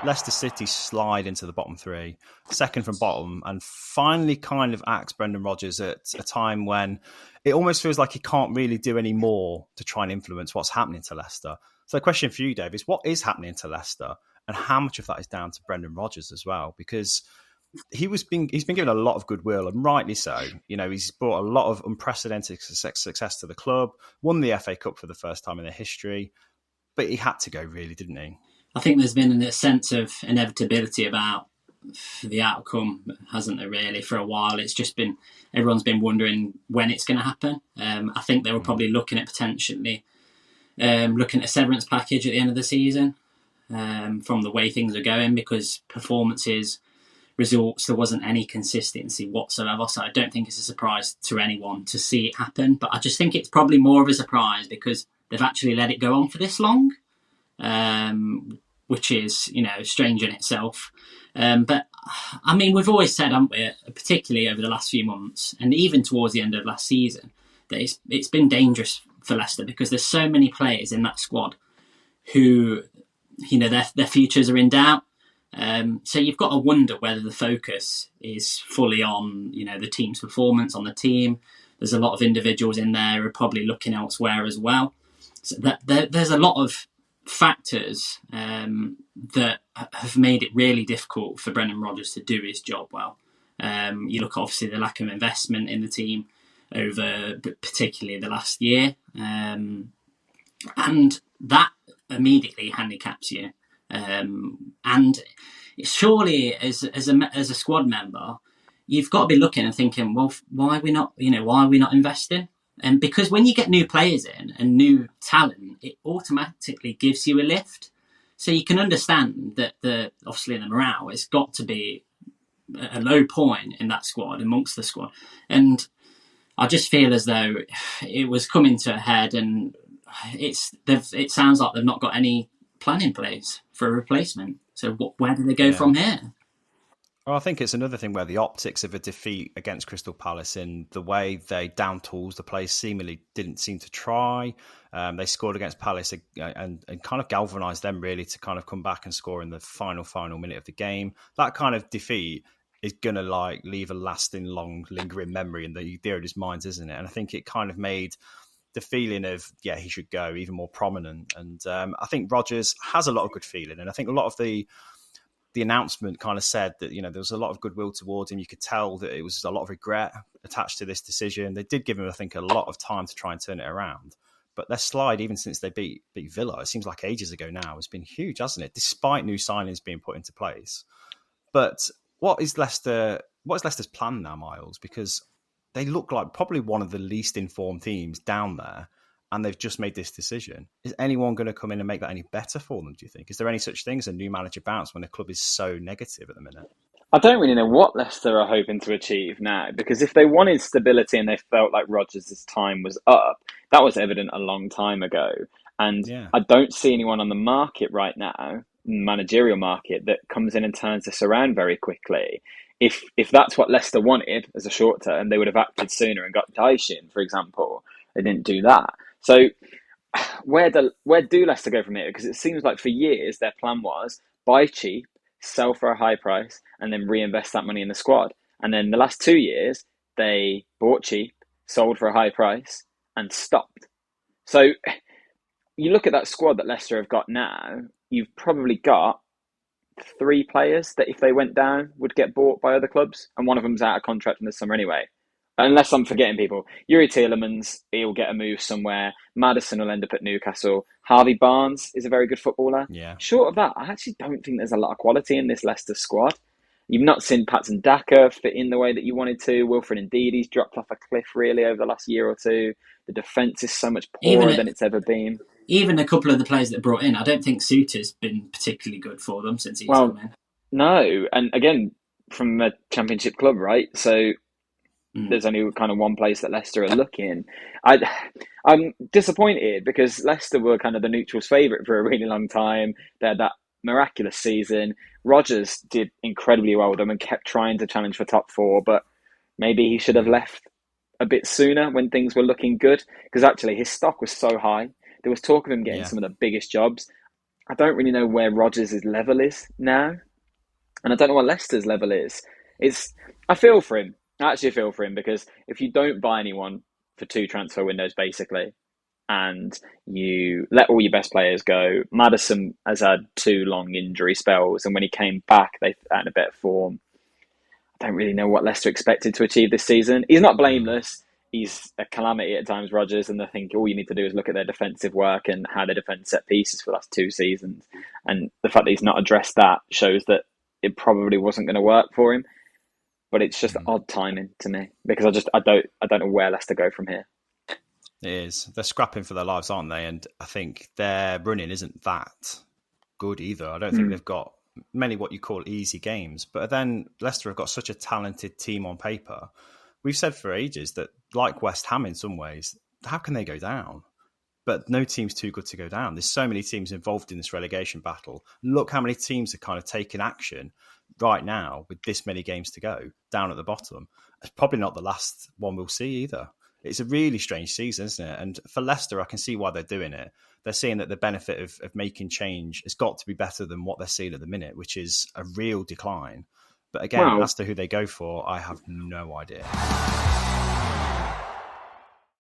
Leicester City slide into the bottom three, second from bottom, and finally kind of axe Brendan Rodgers at a time when it almost feels like he can't really do any more to try and influence what's happening to Leicester. So the question for you, Dave, is what is happening to Leicester, and how much of that is down to Brendan Rodgers as well? Because he's been given a lot of goodwill, and rightly so. He's brought a lot of unprecedented success to the club, won the FA Cup for the first time in their history, but he had to go, really, didn't he? I think there's been a sense of inevitability about the outcome, hasn't there, really, for a while. It's just been, everyone's been wondering when it's going to happen. I think they were probably looking at potentially looking at a severance package at the end of the season from the way things are going, because performances, results, there wasn't any consistency whatsoever. So I don't think it's a surprise to anyone to see it happen. But I just think it's probably more of a surprise because they've actually let it go on for this long. Which is, strange in itself. But, I mean, we've always said, haven't we, particularly over the last few months, and even towards the end of last season, that it's been dangerous for Leicester because there's so many players in that squad who, their futures are in doubt. So you've got to wonder whether the focus is fully on, the team's performance, on the team. There's a lot of individuals in there who are probably looking elsewhere as well. So there's a lot of factors that have made it really difficult for Brendan Rodgers to do his job well. You look, obviously, the lack of investment in the team over particularly the last year, and that immediately handicaps you. And surely, as a squad member, you've got to be looking and thinking, well, why are we not investing? And because when you get new players in and new talent, it automatically gives you a lift. So you can understand that obviously the morale has got to be a low point in that squad, amongst the squad. And I just feel as though it was coming to a head, and it sounds like they've not got any plan in place for a replacement. So where do they go from here? Well, I think it's another thing where the optics of a defeat against Crystal Palace, in the way they down tools the place, seemingly didn't seem to try. They scored against Palace and kind of galvanised them, really, to kind of come back and score in the final minute of the game. That kind of defeat is going to leave a lasting, long, lingering memory in the idiots' minds, isn't it? And I think it kind of made the feeling of, he should go, even more prominent. And I think Rodgers has a lot of good feeling. And I think a lot of the announcement kind of said that, there was a lot of goodwill towards him. You could tell that it was a lot of regret attached to this decision. They did give him, I think, a lot of time to try and turn it around. But their slide, even since they beat Villa, it seems like ages ago now, has been huge, hasn't it? Despite new signings being put into place. But what is Leicester's plan now, Miles? Because they look like probably one of the least informed teams down there, and they've just made this decision. Is anyone going to come in and make that any better for them, do you think? Is there any such thing as a new manager bounce when the club is so negative at the minute? I don't really know what Leicester are hoping to achieve now, because if they wanted stability and they felt like Rodgers' time was up, that was evident a long time ago. And I don't see anyone on the market right now, managerial market, that comes in and turns this around very quickly. If that's what Leicester wanted as a short term, they would have acted sooner and got Dyson, for example. They didn't do that. So where do Leicester go from here? Because it seems like for years their plan was buy cheap, sell for a high price, and then reinvest that money in the squad. And then the last 2 years, they bought cheap, sold for a high price, and stopped. So you look at that squad that Leicester have got now, you've probably got 3 players that if they went down would get bought by other clubs, and one of them's out of contract in the summer anyway. Unless I'm forgetting people. Yuri Tielemans, he'll get a move somewhere. Maddison will end up at Newcastle. Harvey Barnes is a very good footballer. Yeah. Short of that, I actually don't think there's a lot of quality in this Leicester squad. You've not seen Patson Daka fit in the way that you wanted to. Wilfred Ndidi's dropped off a cliff really over the last year or two. The defence is so much poorer than it's ever been. Even a couple of the players that brought in, I don't think Suter's been particularly good for them since he's come in. No, and again, from a championship club, right? So there's only kind of one place that Leicester are looking. I'm disappointed because Leicester were kind of the neutrals' favourite for a really long time. They had that miraculous season. Rodgers did incredibly well with them and kept trying to challenge for top 4, but maybe he should have left a bit sooner when things were looking good, because actually his stock was so high. There was talk of him getting some of the biggest jobs. I don't really know where Rodgers' level is now, and I don't know what Leicester's level is. I feel for him. I actually feel for him, because if you don't buy anyone for 2 transfer windows, basically, and you let all your best players go, Maddison has had 2 long injury spells, and when he came back, they were in a better form. I don't really know what Leicester expected to achieve this season. He's not blameless. He's a calamity at times, Rodgers, and I think all you need to do is look at their defensive work and how they defend set pieces for the last 2 seasons. And the fact that he's not addressed that shows that it probably wasn't going to work for him. But it's just odd timing to me, because I don't know where Leicester go from here. It is. They're scrapping for their lives, aren't they? And I think their running isn't that good either. I don't think they've got many what you call easy games. But then Leicester have got such a talented team on paper. We've said for ages that, like West Ham in some ways, how can they go down? But no team's too good to go down. There's so many teams involved in this relegation battle. Look how many teams are kind of taking action right now with this many games to go down at the bottom. It's probably not the last one we'll see either. It's a really strange season, isn't it? And for Leicester, I can see why they're doing it. They're seeing that the benefit of making change has got to be better than what they're seeing at the minute, which is a real decline. But again, as to who they go for, I have no idea.